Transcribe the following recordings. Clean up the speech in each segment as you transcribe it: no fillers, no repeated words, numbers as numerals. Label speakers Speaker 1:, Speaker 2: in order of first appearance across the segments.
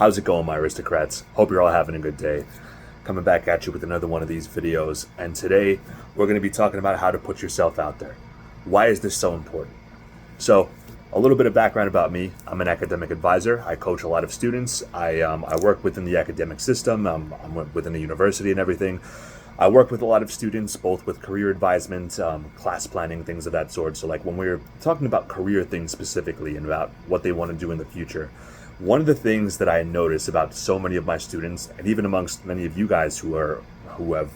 Speaker 1: How's it going, my aristocrats? Hope you're all having a good day. Coming back at you with another one of these videos, and today we're going to be talking about how to put yourself out there. Why is this so important? So, a little bit of background about me. I'm an academic advisor. I coach a lot of students. I work within the academic system. I'm within the university and everything. I work with a lot of students, both with career advisement, class planning, things of that sort. So like when we're talking about career things specifically and about what they want to do in the future, one of the things that I notice about so many of my students, and even amongst many of you guys who have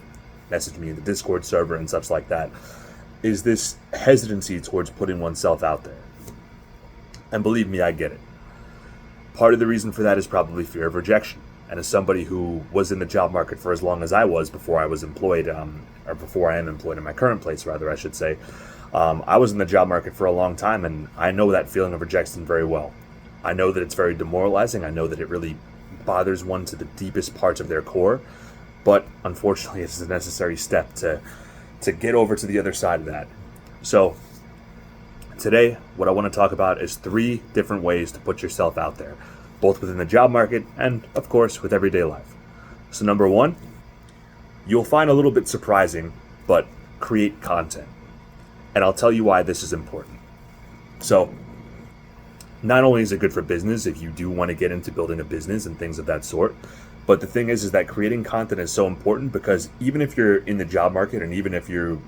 Speaker 1: messaged me in the Discord server and such like that, is this hesitancy towards putting oneself out there. And believe me, I get it. Part of the reason for that is probably fear of rejection. And as somebody who was in the job market for as long as I was before I was employed, or before I am employed in my current place, rather, I should say, I was in the job market for a long time, and I know that feeling of rejection very well. I know that it's very demoralizing. I know that it really bothers one to the deepest parts of their core. But unfortunately, it's a necessary step to get over to the other side of that. So today, what I want to talk about is 3 different ways to put yourself out there, both within the job market and, of course, with everyday life. So number 1, you'll find a little bit surprising, but create content. And I'll tell you why this is important. So not only is it good for business if you do want to get into building a business and things of that sort, but the thing is that creating content is so important because even if you're in the job market and even if you're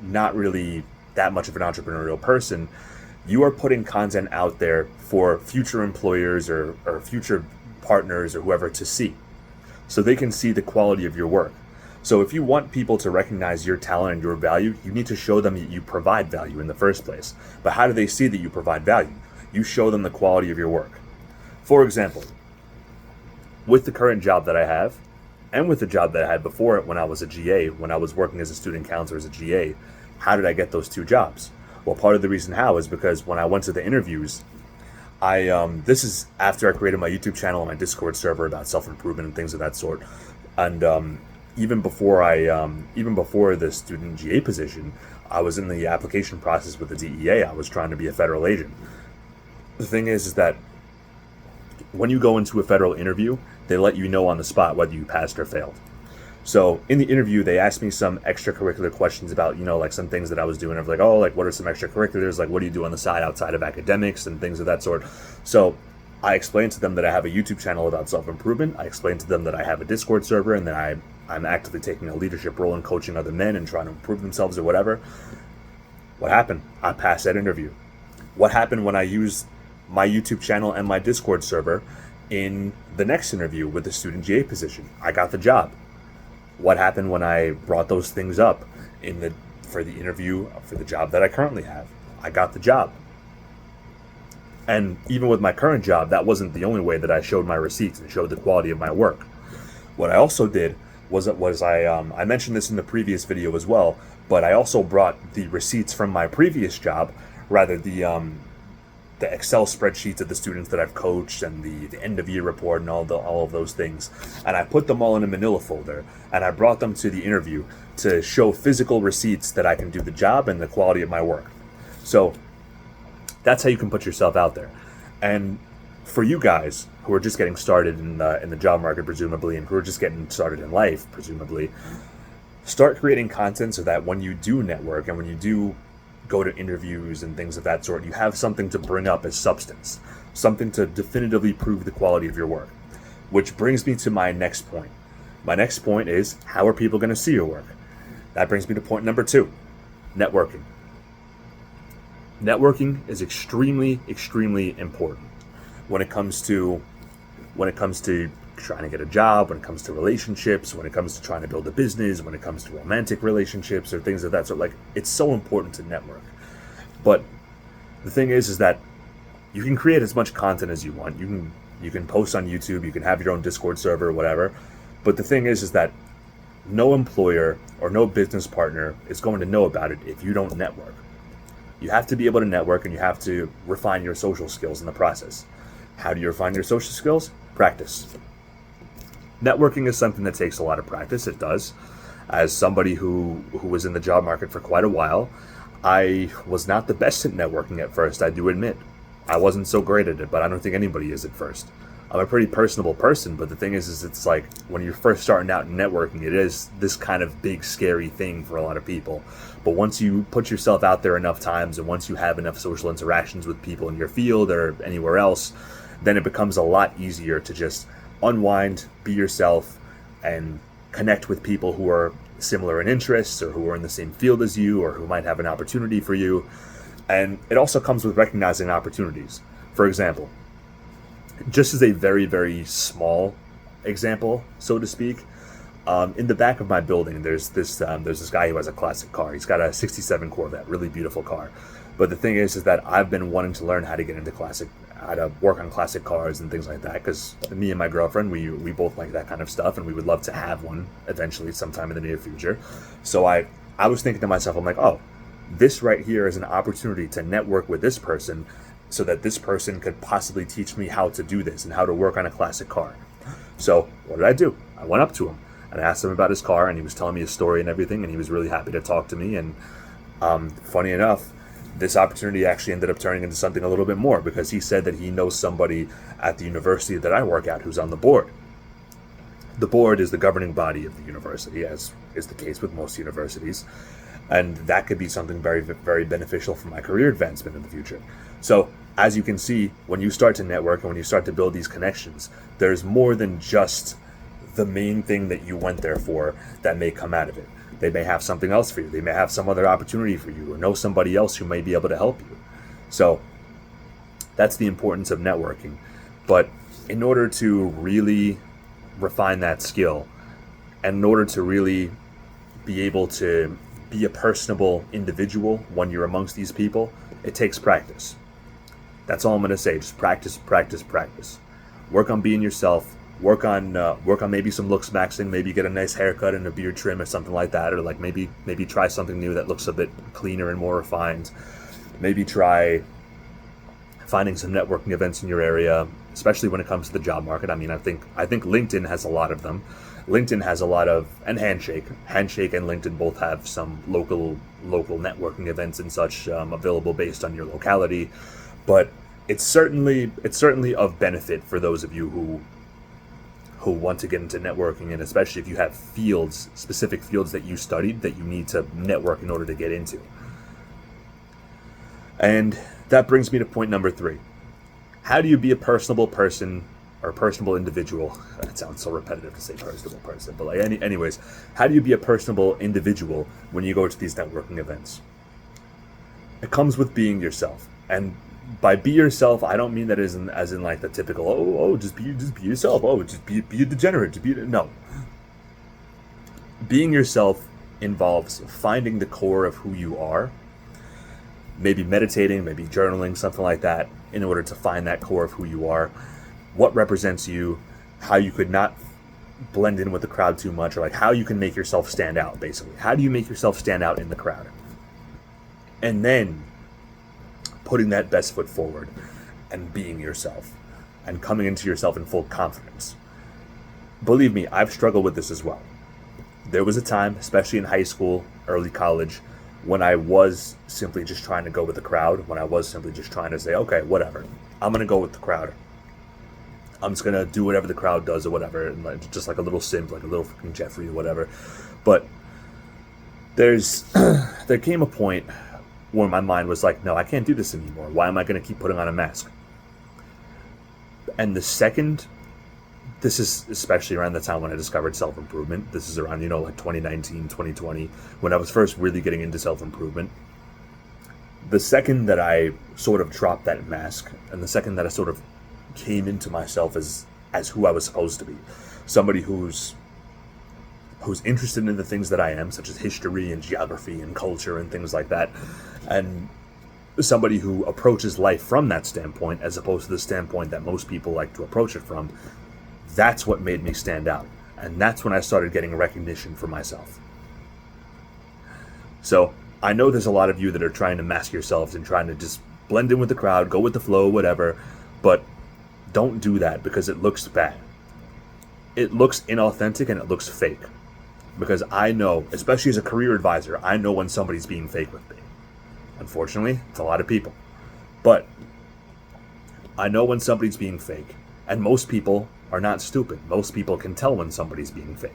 Speaker 1: not really that much of an entrepreneurial person, you are putting content out there for future employers or future partners or whoever to see, so they can see the quality of your work. So if you want people to recognize your talent and your value, you need to show them that you provide value in the first place. But how do they see that you provide value? You show them the quality of your work. For example, with the current job that I have, and with the job that I had before it when I was a GA, when I was working as a student counselor as a GA, how did I get those 2 jobs? Well, part of the reason how is because when I went to the interviews, this is after I created my YouTube channel and my Discord server about self-improvement and things of that sort. And even before the student GA position, I was in the application process with the DEA. I was trying to be a federal agent. The thing is that when you go into a federal interview, they let you know on the spot whether you passed or failed. So in the interview, they asked me some extracurricular questions about, like some things that I was doing. I was like, what are some extracurriculars? Like, what do you do on the side outside of academics and things of that sort? So I explained to them that I have a YouTube channel about self-improvement. I explained to them that I have a Discord server and that I'm actively taking a leadership role in coaching other men and trying to improve themselves or whatever. What happened? I passed that interview. What happened when I used my YouTube channel and my Discord server in the next interview with the student GA position? I got the job. What happened when I brought those things up for the interview for the job that I currently have? I got the job. And even with my current job, that wasn't the only way that I showed my receipts and showed the quality of my work. What I also did was I mentioned this in the previous video as well, but I also brought the receipts from my previous job, rather the Excel spreadsheets of the students that I've coached and the end of year report and all of those things. And I put them all in a manila folder and I brought them to the interview to show physical receipts that I can do the job and the quality of my work. So that's how you can put yourself out there. And for you guys who are just getting started in the job market, presumably, and who are just getting started in life, presumably, start creating content so that when you do network and when you do go to interviews and things of that sort, you have something to bring up as substance, something to definitively prove the quality of your work. Which brings me to my next point. My next point is, how are people going to see your work? That brings me to point number 2, networking. Networking is extremely, extremely important when it comes to trying to get a job, when it comes to relationships, when it comes to trying to build a business, when it comes to romantic relationships or things of that sort. Like, it's so important to network. But the thing is that you can create as much content as you want. You can post on YouTube, you can have your own Discord server or whatever. But the thing is that no employer or no business partner is going to know about it if you don't network. You have to be able to network and you have to refine your social skills in the process. How do you refine your social skills? Practice. Networking is something that takes a lot of practice. It does. As somebody who was in the job market for quite a while, I was not the best at networking at first, I do admit. I wasn't so great at it, but I don't think anybody is at first. I'm a pretty personable person, but the thing is it's like when you're first starting out in networking, it is this kind of big, scary thing for a lot of people. But once you put yourself out there enough times, and once you have enough social interactions with people in your field or anywhere else, then it becomes a lot easier to just unwind, be yourself, and connect with people who are similar in interests or who are in the same field as you or who might have an opportunity for you. And it also comes with recognizing opportunities. For example, just as a very, very small example, so to speak, in the back of my building, there's this guy who has a classic car. He's got a '67 Corvette, really beautiful car. But the thing is that I've been wanting to learn how to get into how to work on classic cars and things like that, because me and my girlfriend, we both like that kind of stuff, and we would love to have one eventually sometime in the near future. So I was thinking to myself, I'm like, oh, this right here is an opportunity to network with this person so that this person could possibly teach me how to do this and how to work on a classic car. So what did I do? I went up to him and I asked him about his car, and he was telling me his story and everything, and he was really happy to talk to me. And funny enough, this opportunity actually ended up turning into something a little bit more, because he said that he knows somebody at the university that I work at who's on the board. The board is the governing body of the university, as is the case with most universities. And that could be something very, very beneficial for my career advancement in the future. So as you can see, when you start to network and when you start to build these connections, there's more than just the main thing that you went there for that may come out of it. They may have something else for you. They may have some other opportunity for you, or know somebody else who may be able to help you. So that's the importance of networking. But in order to really refine that skill, and in order to really be able to be a personable individual when you're amongst these people, it takes practice. That's all I'm going to say. Just practice, practice, practice. Work on being yourself. Work on maybe some looks maxing. Maybe get a nice haircut and a beard trim or something like that. Or like maybe try something new that looks a bit cleaner and more refined. Maybe try finding some networking events in your area, especially when it comes to the job market. I mean, I think LinkedIn has a lot of them. LinkedIn has a lot of, and Handshake and LinkedIn both have some local networking events and such available based on your locality. But it's certainly of benefit for those of you who want to get into networking, and especially if you have specific fields that you studied that you need to network in order to get into. And that brings me to point number 3. How do you be a personable person or a personable individual? That sounds so repetitive to say personable person, but anyways, how do you be a personable individual when you go to these networking events? It comes with being yourself. And by be yourself, I don't mean that as in like the typical, just be yourself. Just be a degenerate. No. Being yourself involves finding the core of who you are, maybe meditating, maybe journaling, something like that, in order to find that core of who you are, what represents you, how you could not blend in with the crowd too much, or like how you can make yourself stand out, basically. How do you make yourself stand out in the crowd? And then putting that best foot forward and being yourself and coming into yourself in full confidence. Believe me, I've struggled with this as well. There was a time, especially in high school, early college, when I was simply just trying to go with the crowd, when I was simply just trying to say, okay, whatever, I'm going to go with the crowd. I'm just going to do whatever the crowd does or whatever, and just like a little simp, like a little freaking Jeffrey or whatever. But there came a point where my mind was like, no, I can't do this anymore. Why am I going to keep putting on a mask? And the second, this is especially around the time when I discovered self-improvement. This is around, like 2019, 2020, when I was first really getting into self-improvement. The second that I sort of dropped that mask, and the second that I sort of came into myself as who I was supposed to be, somebody who's interested in the things that I am, such as history and geography and culture and things like that, and somebody who approaches life from that standpoint as opposed to the standpoint that most people like to approach it from. That's what made me stand out, and that's when I started getting recognition for myself. So I know there's a lot of you that are trying to mask yourselves and trying to just blend in with the crowd, go with the flow, whatever, but don't do that, because it looks bad. It looks inauthentic and it looks fake. Because I know, especially as a career advisor, I know when somebody's being fake with me. Unfortunately, it's a lot of people. But I know when somebody's being fake. And most people are not stupid. Most people can tell when somebody's being fake.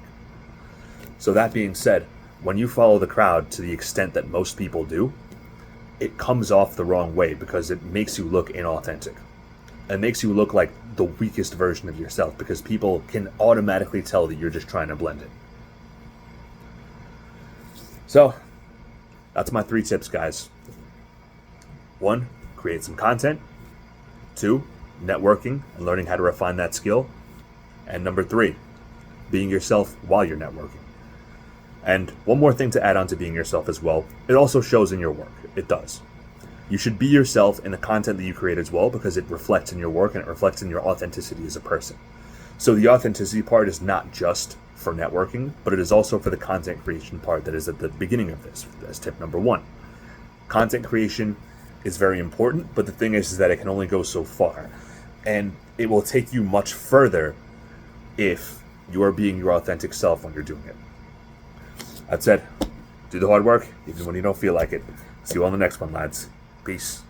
Speaker 1: So that being said, when you follow the crowd to the extent that most people do, it comes off the wrong way because it makes you look inauthentic. It makes you look like the weakest version of yourself because people can automatically tell that you're just trying to blend in. So, that's my 3 tips, guys. 1, create some content. 2, networking and learning how to refine that skill. And number 3, being yourself while you're networking. And one more thing to add on to being yourself as well, it also shows in your work. It does. You should be yourself in the content that you create as well because it reflects in your work and it reflects in your authenticity as a person. So the authenticity part is not just for networking, but it is also for the content creation part that is at the beginning of this, as tip number 1. Content creation is very important, but the thing is that it can only go so far. And it will take you much further if you are being your authentic self when you're doing it. That said, do the hard work, even when you don't feel like it. See you on the next one, lads. Peace.